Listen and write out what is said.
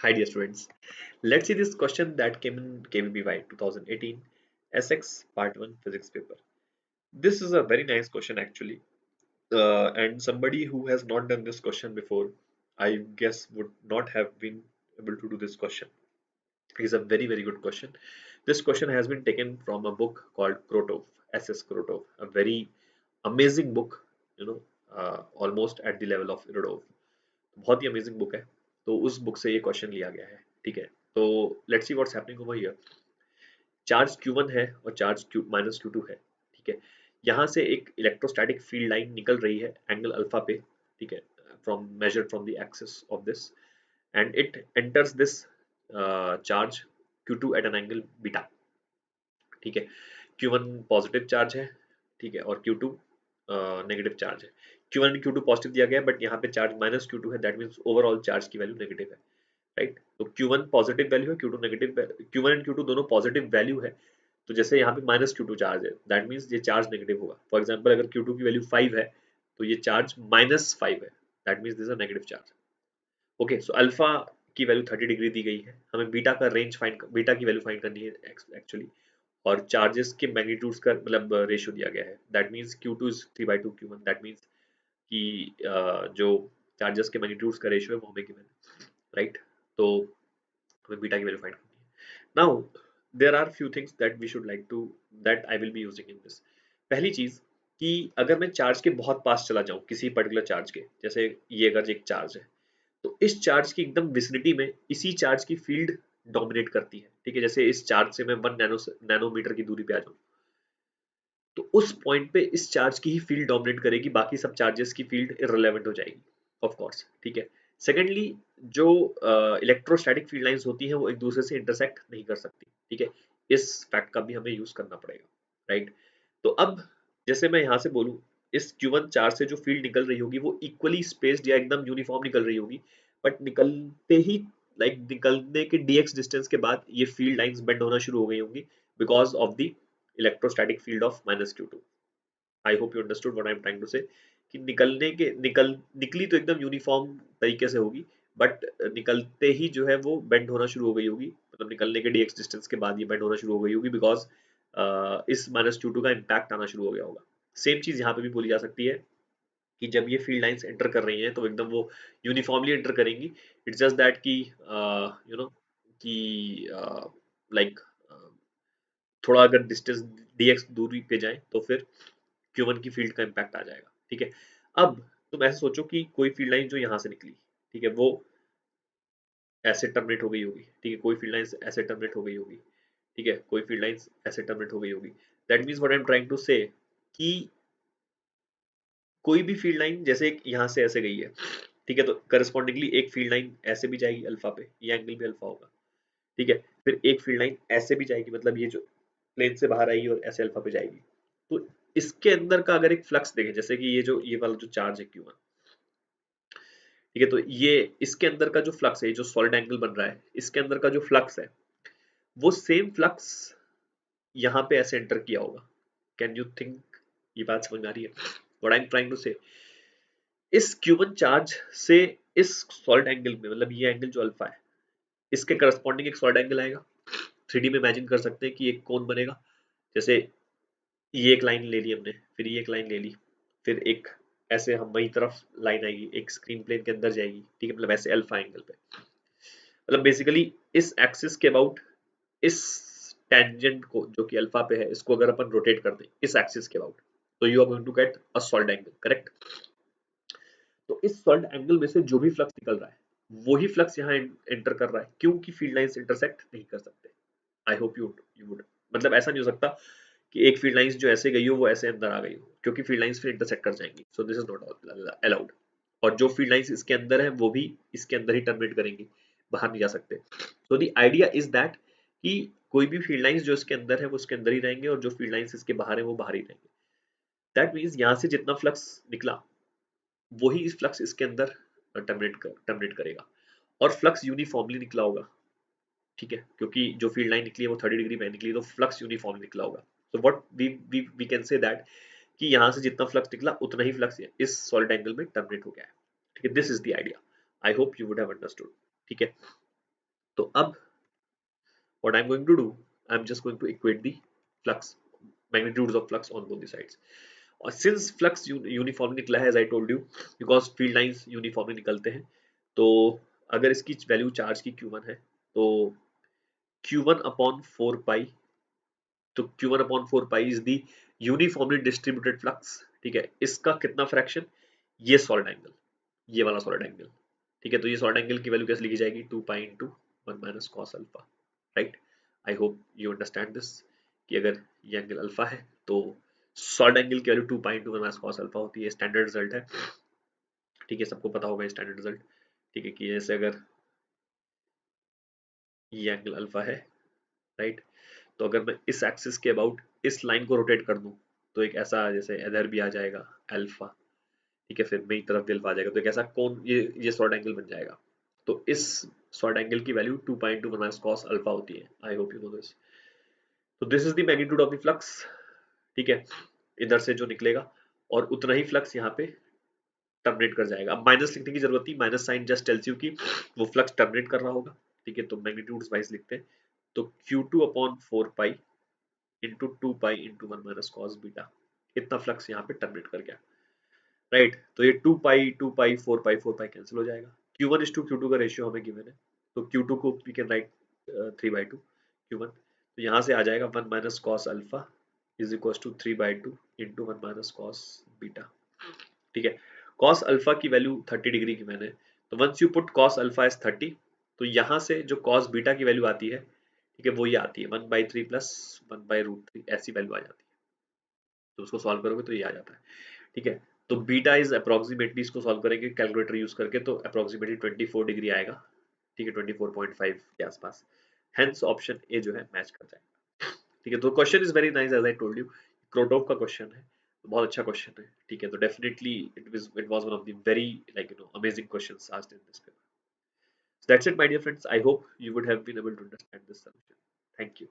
Hi dear students. Let's see this question that came in KVBY 2018 SX Part 1 Physics paper. This is a very nice question actually, and somebody who has not done this question before, I guess would not have been able to do this question. It is a very good question. This question has been taken from a book called Krotov, SS Krotov, a very amazing book, almost at the level of Irodov. बहुत ही amazing book है, तो उस book से ये question लिया गया है। ठीक है, तो let's see what's happening over here. Charge Q1 है और चार्ज Q माइनस Q2 है। ठीक है, यहाँ से एक इलेक्ट्रोस्टैटिक फील्ड लाइन निकल रही है एंगल अल्फा पे। ठीक है, from measured from the axis of this and it enters this charge Q2 at an angle beta. ठीक है, Q1 पॉजिटिव चार्ज है, ठीक है, और Q2 नेगेटिव चार्ज है। Q1 एंड Q2 पॉजिटिव दिया गया है, बट यहाँ पे चार्ज माइनस Q2 है, दैट मीन्स ओवरऑल चार्ज की वैल्यू नेगेटिव है। राइट, तो Q1 पॉजिटिव वैल्यू है, Q2 negative, Q1 and Q2 दोनों पॉजिटिव वैल्यू है। तो जैसे यहाँ पे माइनस Q2 चार्ज है, दैट मीन्स ये चार्ज नेगेटिव होगा। फॉर एग्जाम्पल अगर Q2 की वैल्यू 5 है, तो ये चार्ज माइनस 5 है, that means this a negative charge. Okay, so alpha की वैल्यू 30 डिग्री दी गई है, हमें बीटा का रेंज फाइंड, बीटा की वैल्यू फाइंड करनी है एक्चुअली, और चार्जेस के मैग्नीट्यूड्स का मतलब रेशियो दिया गया है, that means Q2 is 3/2 Q1, that means कि जो चार्जेस के मैग्नीट्यूड्स का रेशियो है वो हमें गिवन है। राइट, तो हमें बीटा की वैल्यू फाइंड करनी है। Now there are few things that we should like to, that I will be using in this. पहली चीज कि अगर मैं चार्ज के बहुत पास चला जाऊं किसी पर्टिकुलर चार्ज के, जैसे ये अगर एक चार्ज है, तो इस चार्ज की एकदम विसिनिटी में इसी चार्ज की फील्ड डोमिनेट करती है। ठीक है, जैसे इस चार्ज से मैं 1 नैनोमीटर की दूरी पे आ जाऊं, तो उस पॉइंट पे इस चार्ज की ही फील्ड डोमिनेट करेगी, बाकी सब चार्जेस की फील्ड इररिलेवेंट हो जाएगी, ऑफ कोर्स। ठीक है, सेकेंडली जो इलेक्ट्रोस्टैटिक फील्ड लाइंस होती हैं वो एक दूसरे से इंटरसेक्ट नहीं कर सकती। ठीक है, इस फैक्ट का भी हमें यूज करना पड़ेगा। राइट, तो अब जैसे मैं यहाँ से बोलूँ, इस Q1 चार्ज से जो फील्ड निकल रही होगी वो इक्वली स्पेस्ड या एकदम यूनिफॉर्म निकल रही होगी, बट निकलते ही निकलने के dx डिस्टेंस के बाद ये फील्ड लाइंस बेंड होना शुरू हो गई होंगी because of the electrostatic field of minus Q2। I hope you understood what I am trying to say, कि निकली तो एकदम यूनिफॉर्म तरीके से होगी, बट निकलते ही जो है वो बेंड होना शुरू हो गई होगी, मतलब निकलने के dx डिस्टेंस के बाद ये बेंड होना शुरू हो गई होगी बिकॉज इस माइनस Q2 का इम्पैक्ट आना शुरू हो गया होगा। सेम चीज यहाँ पे भी बोली जा सकती है कि जब ये फील्ड लाइंस एंटर कर रही हैं तो एकदम वो यूनिफॉर्मली एंटर करेंगी। इट्स जस्ट दैट कि यू नो कि लाइक थोड़ा अगर डिस्टेंस dx दूरी पे जाए तो फिर Q1 की फील्ड का इम्पैक्ट आ जाएगा। ठीक है, अब तुम ऐसे सोचो कि कोई फील्ड लाइन जो यहाँ से निकली, ठीक है, वो ऐसे टर्मिनेट हो गई होगी। ठीक है, कोई फील्ड लाइन ऐसे टर्मिनेट हो गई होगी। ठीक है, कोई फील्ड लाइन ऐसे टर्मिनेट हो गई होगी, that means what I am trying to say कि कोई भी फील्ड लाइन जैसे यहाँ से ऐसे गई है, ठीक है, तो करस्पॉन्डिंगली एक फील्ड लाइन ऐसे भी जाएगी अल्फा पे, ये एंगल भी अल्फा होगा। ठीक है, फिर एक फील्ड लाइन ऐसे भी जाएगी, मतलब ये जो प्लेन से बाहर आएगी और ऐसे अल्फा पे जाएगी। तो इसके अंदर का अगर एक फ्लक्स देखें, जैसे कि ये वाला जो चार्ज है Q1, ठीक है, तो ये इसके अंदर का जो फ्लक्स है, जो सॉलिड एंगल बन रहा है, इसके अंदर का जो फ्लक्स है वो सेम फ्लक्स यहाँ पे ऐसे एंटर किया होगा। Can you think? ये बात समझ में आ रही है what I am trying to say? इस Q1 चार्ज से इस सॉलिड एंगल में, मतलब ये एंगल जो अल्फा है, इसके करस्पॉन्डिंग एक सॉलिड एंगल आएगा। 3D में इमेजिन कर सकते हैं कि एक कोन बनेगा, जैसे ये एक लाइन ले ली हमने, फिर ये एक लाइन ले ली, फिर एक ऐसे हम वही तरफ लाइन आएगी, एक स्क्रीन प्लेन के अंदर जाएगी। ठीक है, मतलब ऐसे अल्फा एंगल पे, मतलब बेसिकली इस एक्सिस के अबाउट इस टेंजेंट को जो कि अल्फा पे है, इसको अगर अपन रोटेट कर दें इस एक्सिस के अबाउट, तो you are going to get a solid angle, correct? तो इस सॉलिड एंगल में से जो भी फ्लक्स निकल रहा है वही फ्लक्स यहाँ एंटर कर रहा है, क्योंकि फील्ड लाइंस इंटरसेक्ट नहीं कर सकते। आई होप यू वुड, मतलब ऐसा नहीं हो सकता कि एक फील्ड लाइंस जो ऐसे गई हो वो ऐसे अंदर आ गई हो, क्योंकि फील्ड लाइंस फिर इंटरसेक्ट कर जाएंगी, so this is not allowed. और जो फील्ड लाइंस इसके अंदर है वो भी इसके अंदर ही टर्मिनेट करेंगी, बाहर नहीं जा सकते। So the idea is that कि कोई भी फील्ड लाइंस जो इसके अंदर है वो इसके अंदर ही रहेंगे, और जो फील्ड लाइंस इसके बाहर है वो बाहर ही रहेंगे। दैट मीन्स यहाँ से जितना फ्लक्स निकला वही इस फ्लक्स इसके अंदर टर्मिनेट करेगा, और फ्लक्स यूनिफॉर्मली निकला होगा। ठीक है, क्योंकि जो फील्ड लाइन निकली है वो 30 डिग्री पे निकली, तो फ्लक्स यूनिफॉर्मली निकला होगा। तो what we can say that कि यहाँ से जितना फ्लक्स निकला उतना ही फ्लक्स इस सॉलिड एंगल में टर्मिनेट हो गया है। ठीक है, this is the idea. I hope you would have understood. ठीक है, तो अब what I'm going to do, I'm just going to equate the flux, magnitudes of flux on both the sides. और since flux uniformly निकला है, as I told you, because field lines uniformly निकलते हैं, तो अगर इसकी वैल्यू चार्ज की Q1 है, तो Q1 upon 4 pi, तो Q1 upon 4 pi is the uniformly distributed flux, ठीक है, इसका कितना फ्रैक्शन, ये सॉलिड एंगल, ये वाला सॉलिड एंगल, ठीक है, तो ये सॉलिड एंगल की वैल्यू कैसे लिखी जाएगी, 2 pi into 1 minus cos alpha, right. I hope you understand this, कि अगर ये एंगल अल्फा है तो सॉलिड एंगल की value 2 pi into 1 minus cos alpha होती है, स्टैंडर्ड रिजल्ट है, ठीक है, सबको पता होगा स्टैंडर्ड रिजल्ट, ठीक है, कि जैसे अगर ये एंगल अल्फा है, राइट, तो अगर मैं इस एक्सिस के अबाउट इस लाइन को रोटेट कर दूं, तो एक ऐसा जैसे इधर भी आ जाएगा अल्फा, ठीक है, फिर मेरी तरफ भी अल्फा आ जाएगा, तो एक ऐसा कौन ये सॉलिड एंगल बन जाएगा, तो इस सॉलिड एंगल की वैल्यू 2.2 माइनस कॉस अल्फा होती है, I hope you know this. तो this is the magnitude of the flux, ठीक है, इधर से जो निकलेगा, और उतना ही फ्लक्स यहाँ पे टर्मिनेट कर जाएगा। अब माइनस लिखने की जरूरत नहीं, minus sign just tells you कि वो फ्लक्स टर्मिनेट कर रहा होगा, ठीक है, तो मैग्नीट्यूड्स वाइज लिखते हैं, तो Q2 upon 4 pi into 2 pi into 1 minus cos beta, इतना फ्लक्स यहाँ पे टर्मिनेट कर गया, राइट, तो ये 2 पाई 4 पाई कैंसिल हो जाएगा, Q1 इज टू Q2 का रेशियो हमें गिवन है, तो Q2 को वी कैन राइट 3/2 Q1, तो यहाँ से आ जाएगा 1 minus cos alpha is equal to 3/2 into 1 minus cos beta, ठीक है, कॉस अल्फा की वैल्यू 30 डिग्री की मैंने, तो once you put cos alpha is 30, तो यहाँ से जो कॉस बीटा की वैल्यू आती है, ठीक है, वो ये आती है 1/3 प्लस 1/√3, ऐसी वैल्यू आ जाती है, तो उसको सॉल्व करोगे तो ये आ जाता है, ठीक है, तो बीटा इज अप्रोक्सीमेटली, इसको सॉल्व करेंगे कैलकुलेटर यूज करके, तो अप्रोक्सीमेटली 24 डिग्री आएगा, ठीक है, 24.5 के आसपास, हेंस ऑप्शन ए जो है मैच कर जाएगा, ठीक है, तो question is very nice, as I told you, क्रोटोव का क्वेश्चन है, तो बहुत अच्छा क्वेश्चन है, ठीक है, तो definitely it was one of the very like amazing questions asked in this paper. So that's it, my dear friends, I hope you would have been able to understand this solution. Thank you.